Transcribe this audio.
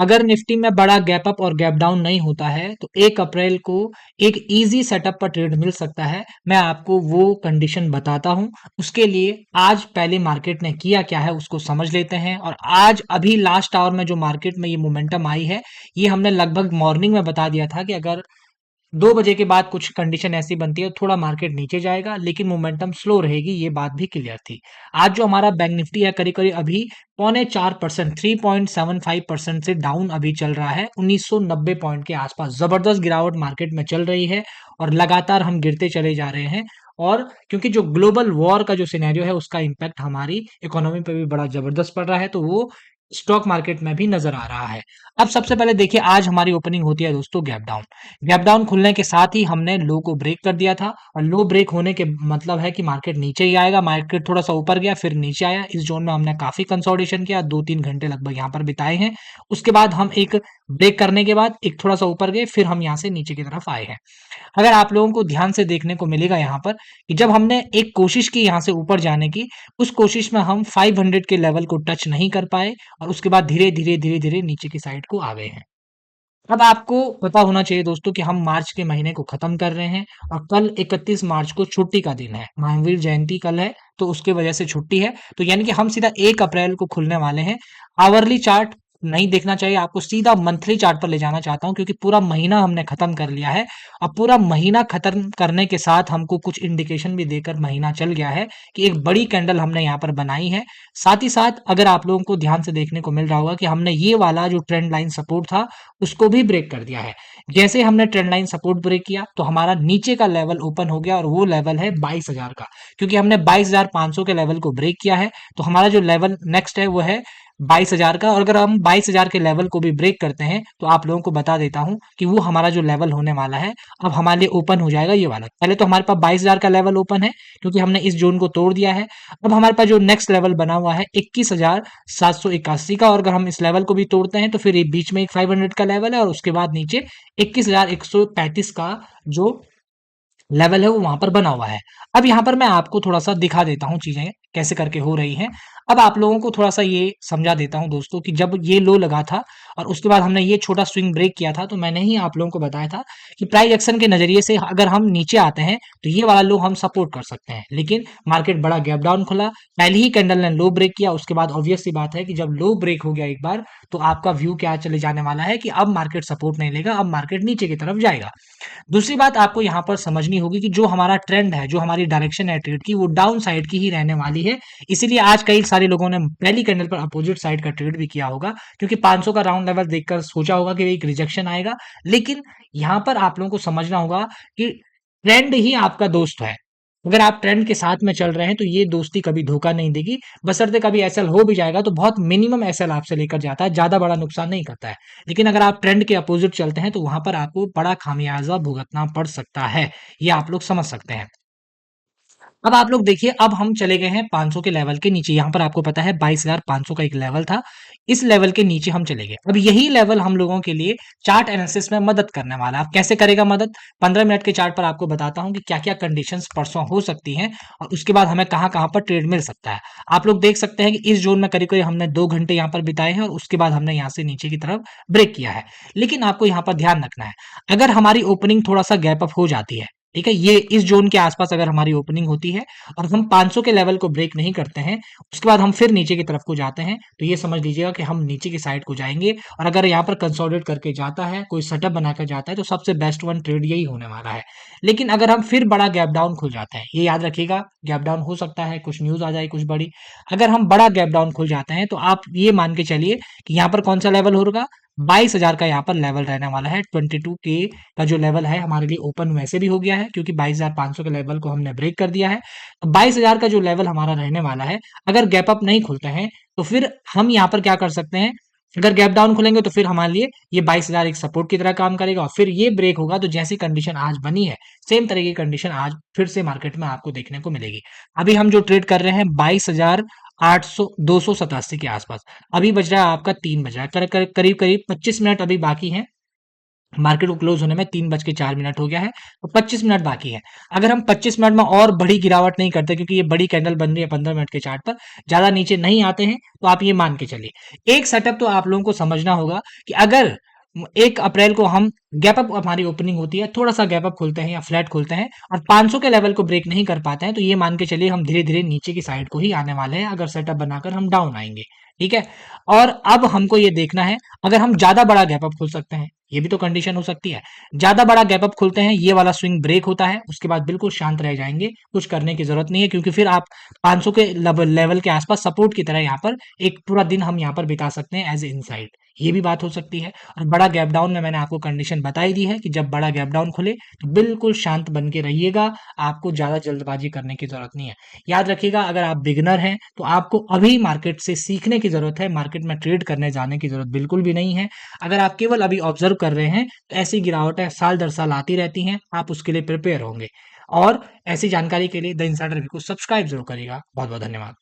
अगर निफ्टी में बड़ा गैप अप और गैप डाउन नहीं होता है तो 1 अप्रैल को एक इजी सेटअप पर ट्रेड मिल सकता है। मैं आपको वो कंडीशन बताता हूं। उसके लिए आज पहले मार्केट ने किया क्या है उसको समझ लेते हैं। और आज अभी लास्ट आवर में जो मार्केट में ये मोमेंटम आई है, ये हमने लगभग मॉर्निंग में बता दिया था कि अगर 2 बजे के बाद कुछ कंडीशन ऐसी बनती है थोड़ा मार्केट नीचे जाएगा, लेकिन मोमेंटम स्लो रहेगी, ये बात भी क्लियर थी। आज जो हमारा बैंक निफ्टी है करीब करीब अभी 0.4%, 3.75% से डाउन अभी चल रहा है। 1990 पॉइंट के आसपास जबरदस्त गिरावट मार्केट में चल रही है और लगातार हम गिरते चले जा रहे हैं। और क्योंकि जो ग्लोबल वॉर का जो सिनेरियो है उसका इम्पैक्ट हमारी इकोनॉमी पे भी बड़ा जबरदस्त पड़ रहा है, तो वो स्टॉक मार्केट में भी नजर आ रहा है। अब सबसे पहले देखिए, आज हमारी ओपनिंग होती है दोस्तों गैप डाउन। गैप डाउन खुलने के साथ ही हमने लो को ब्रेक कर दिया था। और लो ब्रेक होने के मतलब है कि मार्केट नीचे ही आएगा। मार्केट थोड़ा सा ऊपर गया फिर नीचे आया। इस जोन में हमने काफी कंसोलिडेशन किया, 2-3 घंटे लगभग यहाँ पर बिताए हैं। उसके बाद हम एक ब्रेक करने के बाद एक थोड़ा सा ऊपर गए, फिर हम यहाँ से नीचे की तरफ आए हैं। अगर आप लोगों को ध्यान से देखने को मिलेगा यहाँ पर कि जब हमने एक कोशिश की यहाँ से ऊपर जाने की, उस कोशिश में हम 500 के लेवल को टच नहीं कर पाए और उसके बाद धीरे धीरे धीरे धीरे नीचे की साइड को आ गए हैं। अब आपको पता होना चाहिए दोस्तों कि हम मार्च के महीने को खत्म कर रहे हैं और कल 31 मार्च को छुट्टी का दिन है। महावीर जयंती कल है, तो उसके वजह से छुट्टी है। तो यानी कि हम सीधा 1 अप्रैल को खुलने वाले हैं। आवरली चार्ट नहीं देखना चाहिए आपको, सीधा मंथली चार्ट पर ले जाना चाहता हूं क्योंकि पूरा महीना हमने खत्म कर लिया है। अब पूरा महीना खत्म करने के साथ हमको कुछ इंडिकेशन भी देकर महीना चल गया है कि एक बड़ी कैंडल हमने यहाँ पर बनाई है। साथ ही साथ अगर आप लोगों को ध्यान से देखने को मिल रहा होगा कि हमने ये वाला जो ट्रेंड लाइन सपोर्ट था उसको भी ब्रेक कर दिया है। जैसे हमने ट्रेंड लाइन सपोर्ट ब्रेक किया तो हमारा नीचे का लेवल ओपन हो गया और वो लेवल है 22,000 का। क्योंकि हमने 22,500 के लेवल को ब्रेक किया है, तो हमारा जो लेवल नेक्स्ट है वो है 22,000 का। और अगर हम 22,000 के लेवल को भी ब्रेक करते हैं तो आप लोगों को बता देता हूं कि वो हमारा जो लेवल होने वाला है अब हमारे लिए ओपन हो जाएगा ये वाला। पहले तो हमारे पास 22,000 का लेवल ओपन है क्योंकि हमने इस जोन को तोड़ दिया है। अब हमारे पास जो नेक्स्ट लेवल बना हुआ है 21,781 का, और अगर हम इस लेवल को भी तोड़ते हैं तो फिर ये बीच में एक 500 का लेवल है और उसके बाद नीचे 21,135 का जो लेवल है वो वहां पर बना हुआ है। अब यहाँ पर मैं आपको थोड़ा सा दिखा देता हूँ चीजें कैसे करके हो रही हैं। अब आप लोगों को थोड़ा सा ये समझा देता हूँ दोस्तों कि जब ये लो लगा था और उसके बाद हमने ये छोटा स्विंग ब्रेक किया था, तो मैंने ही आप लोगों को बताया था कि प्राइस एक्शन के नजरिए से अगर हम नीचे आते हैं तो ये वाला लो हम सपोर्ट कर सकते हैं। लेकिन मार्केट बड़ा गैप डाउन खुला, पहली ही कैंडल ने लो ब्रेक किया, उसके बाद ऑब्वियस सी बात है कि जब लो ब्रेक हो गया एक बार तो आपका व्यू क्या चले जाने वाला है कि अब मार्केट सपोर्ट नहीं लेगा, अब मार्केट नीचे की तरफ जाएगा। दूसरी बात आपको यहाँ पर समझनी होगी कि जो हमारा ट्रेंड है, जो हमारी डायरेक्शन है ट्रेड की, वो डाउन साइड की ही रहने वाली है। इसीलिए आज कई सारे लोगों ने पहली कैंडल पर अपोजिट साइड का ट्रेड भी किया होगा, क्योंकि 500 का राउंड लेवल देखकर सोचा होगा कि एक रिजेक्शन आएगा। लेकिन यहाँ पर आप लोगों को समझना होगा कि ट्रेंड ही आपका दोस्त है। अगर आप ट्रेंड के साथ में चल रहे हैं तो ये दोस्ती कभी धोखा नहीं देगी। बशर्ते कभी एसएल हो भी जाएगा तो बहुत मिनिमम एसएल आपसे लेकर जाता है, ज्यादा बड़ा नुकसान नहीं करता है। लेकिन अगर आप ट्रेंड के अपोजिट चलते हैं तो वहां पर आपको बड़ा खामियाजा भुगतना पड़ सकता है। ये आप लोग समझ सकते हैं। अब आप लोग देखिए, अब हम चले गए हैं 500 के लेवल के नीचे। यहाँ पर आपको पता है 22,500 का एक लेवल था, इस लेवल के नीचे हम चले गए। अब यही लेवल हम लोगों के लिए चार्ट एनालिसिस में मदद करने वाला है। अब कैसे करेगा मदद, 15 मिनट के चार्ट पर आपको बताता हूँ कि क्या क्या कंडीशंस परसों हो सकती हैं और उसके बाद हमें कहाँ कहाँ पर ट्रेड मिल सकता है। आप लोग देख सकते हैं कि इस जोन में करीब करीब हमने 2 घंटे यहाँ पर बिताए हैं और उसके बाद हमने यहाँ से नीचे की तरफ ब्रेक किया है। लेकिन आपको यहाँ पर ध्यान रखना है, अगर हमारी ओपनिंग थोड़ा सा गैप अप हो जाती है, ठीक है, ये इस जोन के आसपास अगर हमारी ओपनिंग होती है और हम 500 के लेवल को ब्रेक नहीं करते हैं, उसके बाद हम फिर नीचे की तरफ को जाते हैं, तो ये समझ लीजिएगा कि हम नीचे की साइड को जाएंगे। और अगर यहाँ पर कंसोलिडेट करके जाता है, कोई सेटअप बनाकर जाता है, तो सबसे बेस्ट वन ट्रेड यही होने वाला है। लेकिन अगर हम फिर बड़ा गैप डाउन खुल जाते हैं, ये याद रखिएगा, गैप डाउन हो सकता है, कुछ न्यूज आ जाए कुछ बड़ी। अगर हम बड़ा गैप डाउन खुल जाते हैं तो आप ये मान के चलिए कि यहाँ पर कौन सा लेवल होगा, 22,000 का यहाँ पर लेवल रहने वाला है। 22K का जो लेवल है हमारे लिए ओपन वैसे भी हो गया है क्योंकि 22,500 के लेवल को हमने ब्रेक कर दिया है। 22,000 का जो लेवल हमारा रहने वाला है, अगर गैप अप नहीं खुलते हैं तो फिर हम यहाँ पर क्या कर सकते हैं, अगर गैप डाउन खुलेंगे तो फिर हमारे लिए ये 22,000 एक सपोर्ट की तरह काम करेगा और फिर ये ब्रेक होगा तो जैसी कंडीशन आज बनी है सेम तरह की कंडीशन आज फिर से मार्केट में आपको देखने को मिलेगी। अभी हम जो ट्रेड कर रहे हैं 22,800 287 के आसपास, अभी बज रहा है आपका 3 बज रहा है, करीब करीब 25 मिनट अभी बाकी है मार्केट को क्लोज होने में 3:04 हो गया है, तो 25 मिनट बाकी है। अगर हम 25 मिनट में और बड़ी गिरावट नहीं करते, क्योंकि ये बड़ी कैंडल बन रही है 15 मिनट के चार्ट पर, ज्यादा नीचे नहीं आते हैं, तो आप ये मान के चलिए एक सेटअप तो आप लोगों को समझना होगा कि अगर 1 अप्रैल को हम गैप अप, हमारी ओपनिंग होती है, थोड़ा सा गैप अप खोलते हैं या फ्लैट खोलते हैं और 500 के लेवल को ब्रेक नहीं कर पाते हैं, तो ये मान के चलिए हम धीरे धीरे नीचे की साइड को ही आने वाले हैं, अगर सेटअप बनाकर हम डाउन आएंगे। ठीक है। और अब हमको ये देखना है, अगर हम ज्यादा बड़ा गैप अप खोल सकते हैं, ये भी तो कंडीशन हो सकती है। ज्यादा बड़ा गैप अप खोलते हैं, ये वाला स्विंग ब्रेक होता है, उसके बाद बिल्कुल शांत रह जाएंगे, कुछ करने की जरूरत नहीं है, क्योंकि फिर आप 500 के लेवल के आसपास सपोर्ट की तरह यहाँ पर एक पूरा दिन हम यहाँ पर बिता सकते हैं एज ए इनसाइड। ये भी बात हो सकती है। और बड़ा गैप डाउन में मैंने आपको कंडीशन बताई दी है कि जब बड़ा गैप डाउन खुले तो बिल्कुल शांत बन के रहिएगा, आपको ज्यादा जल्दबाजी करने की जरूरत नहीं है। याद रखिएगा, अगर आप बिगिनर हैं तो आपको अभी मार्केट से सीखने की जरूरत है, मार्केट में ट्रेड करने जाने की जरूरत बिल्कुल भी नहीं है। अगर आप केवल अभी ऑब्जर्व कर रहे हैं तो ऐसी गिरावटें साल दर साल आती रहती हैं, आप उसके लिए प्रिपेयर होंगे। और ऐसी जानकारी के लिए द इंसाइडर रिव्यू को सब्सक्राइब जरूर करिएगा। बहुत बहुत धन्यवाद।